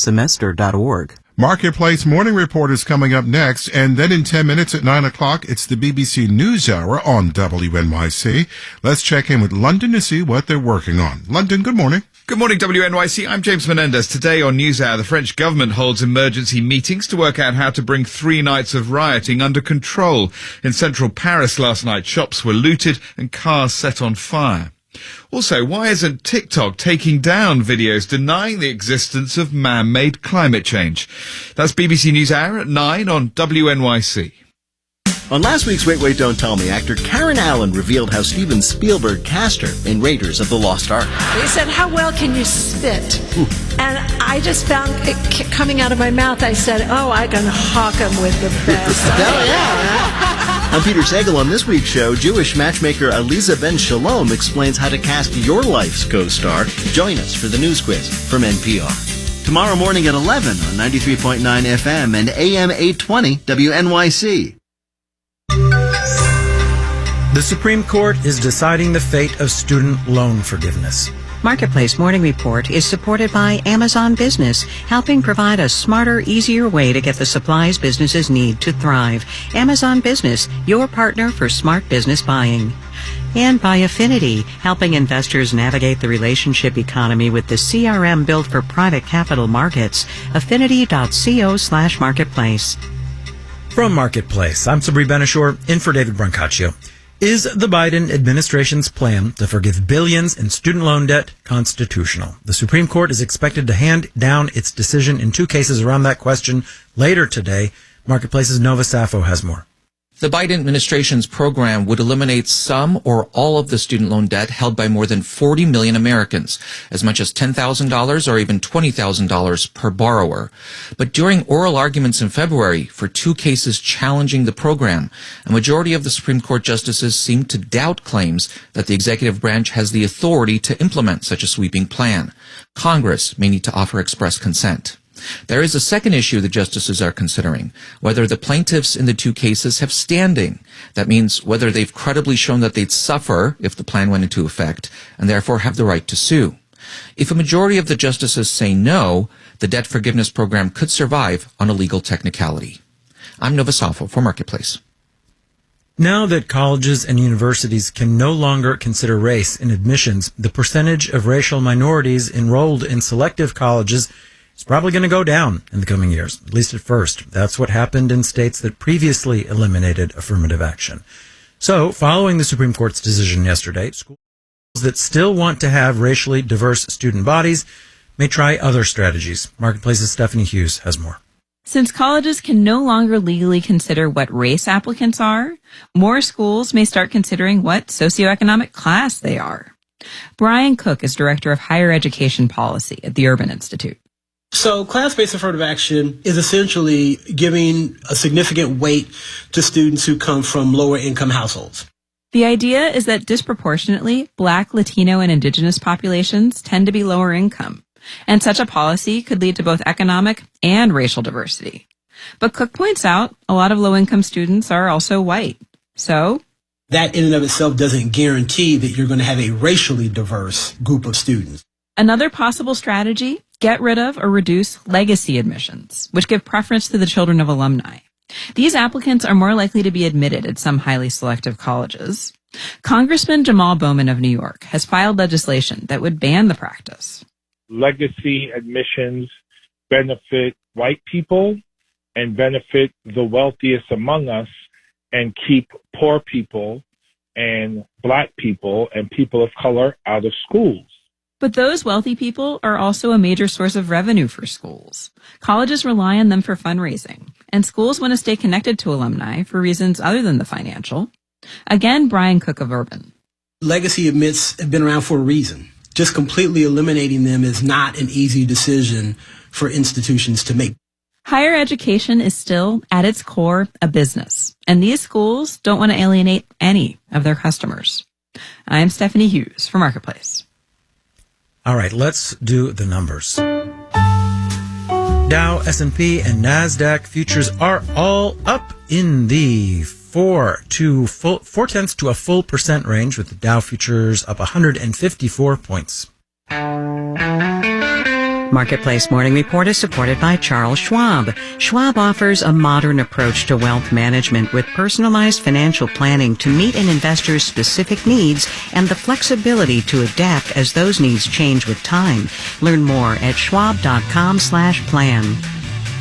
semester.org. Marketplace Morning Report is coming up next, and then in 10 minutes at 9 o'clock, it's the BBC NewsHour on WNYC. Let's check in with London to see what they're working on. London, good morning. Good morning, WNYC. I'm James Menendez. Today on NewsHour, the French government holds emergency meetings to work out how to bring 3 nights of rioting under control. In central Paris last night, shops were looted and cars set on fire. Also, why isn't TikTok taking down videos denying the existence of man-made climate change? That's BBC NewsHour at 9 on WNYC. On last week's Wait, Don't Tell Me, actor Karen Allen revealed how Steven Spielberg cast her in Raiders of the Lost Ark. They said, how well can you spit? And I just found it coming out of my mouth. I said, I'm going to hawk him with the best. Hell yeah. I'm Peter Sagal. On this week's show, Jewish matchmaker Aliza Ben Shalom explains how to cast your life's co-star. Join us for the news quiz from NPR. Tomorrow morning at 11 on 93.9 FM and AM 820 WNYC. The Supreme Court is deciding the fate of student loan forgiveness. Marketplace Morning Report is supported by Amazon Business, helping provide a smarter, easier way to get the supplies businesses need to thrive. Amazon Business, your partner for smart business buying. And by Affinity, helping investors navigate the relationship economy with the CRM built for private capital markets. Affinity.co/marketplace. From Marketplace, I'm Sabri Benishore, in for David Brancaccio. Is the Biden administration's plan to forgive billions in student loan debt constitutional? The Supreme Court is expected to hand down its decision in 2 cases around that question later today. Marketplace's Nova Safo has more. The Biden administration's program would eliminate some or all of the student loan debt held by more than 40 million Americans, as much as $10,000 or even $20,000 per borrower. But during oral arguments in February for 2 cases challenging the program, a majority of the Supreme Court justices seemed to doubt claims that the executive branch has the authority to implement such a sweeping plan. Congress may need to offer express consent. There is a second issue the justices are considering, whether the plaintiffs in the 2 cases have standing. That means whether they've credibly shown that they'd suffer if the plan went into effect, and therefore have the right to sue. If a majority of the justices say no, the debt forgiveness program could survive on a legal technicality. I'm Nova Safo for Marketplace. Now that colleges and universities can no longer consider race in admissions, the percentage of racial minorities enrolled in selective colleges is probably going to go down in the coming years, at least at first. That's what happened in states that previously eliminated affirmative action. So, following the Supreme Court's decision yesterday, schools that still want to have racially diverse student bodies may try other strategies. Marketplace's Stephanie Hughes has more. Since colleges can no longer legally consider what race applicants are, more schools may start considering what socioeconomic class they are. Brian Cook is Director of Higher Education Policy at the Urban Institute. So class-based affirmative action is essentially giving a significant weight to students who come from lower income households. The idea is that disproportionately, Black, Latino, and Indigenous populations tend to be lower income, and such a policy could lead to both economic and racial diversity. But Cook points out a lot of low-income students are also white. So that in and of itself doesn't guarantee that you're going to have a racially diverse group of students. Another possible strategy: get rid of or reduce legacy admissions, which give preference to the children of alumni. These applicants are more likely to be admitted at some highly selective colleges. Congressman Jamal Bowman of New York has filed legislation that would ban the practice. Legacy admissions benefit white people and benefit the wealthiest among us and keep poor people and Black people and people of color out of schools. But those wealthy people are also a major source of revenue for schools. Colleges rely on them for fundraising, and schools want to stay connected to alumni for reasons other than the financial. Again, Brian Cook of Urban. Legacy admits have been around for a reason. Just completely eliminating them is not an easy decision for institutions to make. Higher education is still, at its core, a business, and these schools don't want to alienate any of their customers. I'm Stephanie Hughes for Marketplace. All right, let's do the numbers. Dow, S&P, and NASDAQ futures are all up in the 4/10 to a full percent range, with the Dow futures up 154 points. Marketplace Morning Report is supported by Charles Schwab. Schwab offers a modern approach to wealth management with personalized financial planning to meet an investor's specific needs and the flexibility to adapt as those needs change with time. Learn more at schwab.com/plan.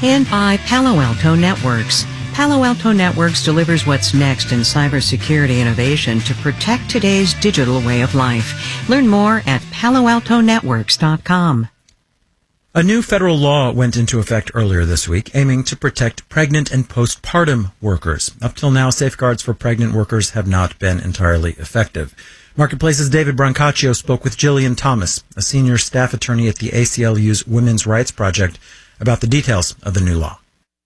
And by Palo Alto Networks. Palo Alto Networks delivers what's next in cybersecurity innovation to protect today's digital way of life. Learn more at paloaltonetworks.com. A new federal law went into effect earlier this week, aiming to protect pregnant and postpartum workers. Up till now, safeguards for pregnant workers have not been entirely effective. Marketplace's David Brancaccio spoke with Jillian Thomas, a senior staff attorney at the ACLU's Women's Rights Project, about the details of the new law.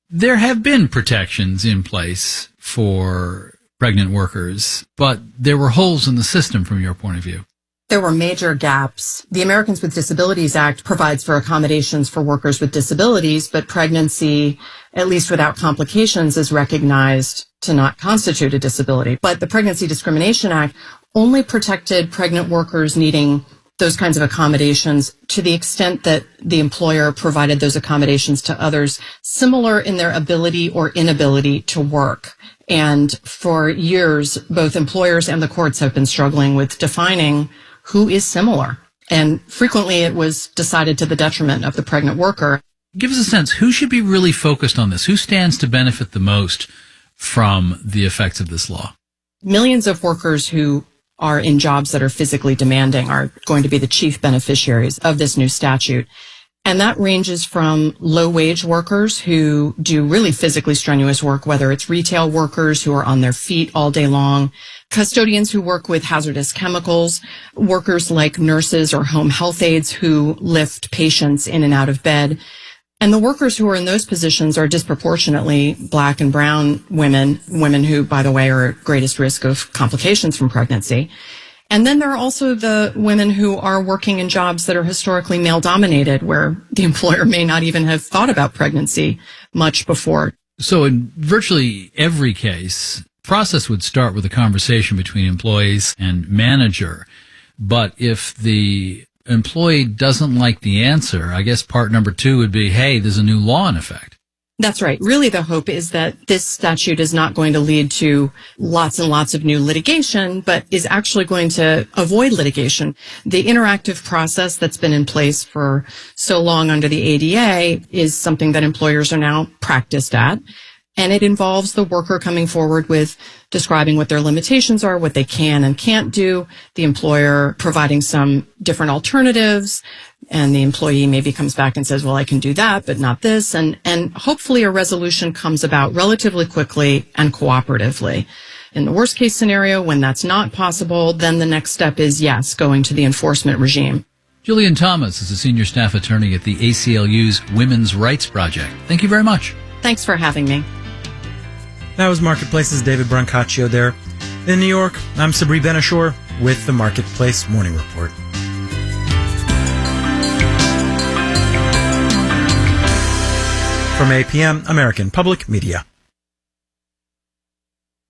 There have been protections in place for pregnant workers, but there were holes in the system from your point of view. There were major gaps. The Americans with Disabilities Act provides for accommodations for workers with disabilities, but pregnancy, at least without complications, is recognized to not constitute a disability. But the Pregnancy Discrimination Act only protected pregnant workers needing those kinds of accommodations to the extent that the employer provided those accommodations to others similar in their ability or inability to work. And for years, both employers and the courts have been struggling with defining who is similar. And frequently it was decided to the detriment of the pregnant worker. Give us a sense, who should be really focused on this? Who stands to benefit the most from the effects of this law? Millions of workers who are in jobs that are physically demanding are going to be the chief beneficiaries of this new statute. And that ranges from low-wage workers who do really physically strenuous work, whether it's retail workers who are on their feet all day long, custodians who work with hazardous chemicals, workers like nurses or home health aides who lift patients in and out of bed. And the workers who are in those positions are disproportionately Black and brown women who, by the way, are at greatest risk of complications from pregnancy. And then there are also the women who are working in jobs that are historically male-dominated, where the employer may not even have thought about pregnancy much before. So in virtually every case, process would start with a conversation between employees and manager. But if the employee doesn't like the answer, I guess part number 2 would be, hey, there's a new law in effect. That's right. Really, the hope is that this statute is not going to lead to lots and lots of new litigation, but is actually going to avoid litigation. The interactive process that's been in place for so long under the ADA is something that employers are now practiced at. And it involves the worker coming forward with describing what their limitations are, what they can and can't do, the employer providing some different alternatives, and the employee maybe comes back and says, well, I can do that, but not this. And hopefully a resolution comes about relatively quickly and cooperatively. In the worst case scenario, when that's not possible, then the next step is, yes, going to the enforcement regime. Jillian Thomas is a senior staff attorney at the ACLU's Women's Rights Project. Thank you very much. Thanks for having me. That was Marketplace's David Brancaccio there. In New York, I'm Sabri Ben-Achour with the Marketplace Morning Report. From APM, American Public Media.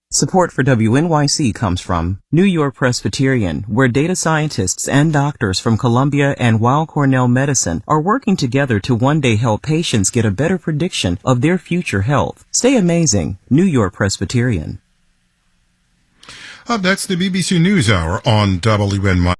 Support for WNYC comes from New York Presbyterian, where data scientists and doctors from Columbia and Weill Cornell Medicine are working together to one day help patients get a better prediction of their future health. Stay amazing, New York Presbyterian. Up next, the BBC NewsHour on WNYC.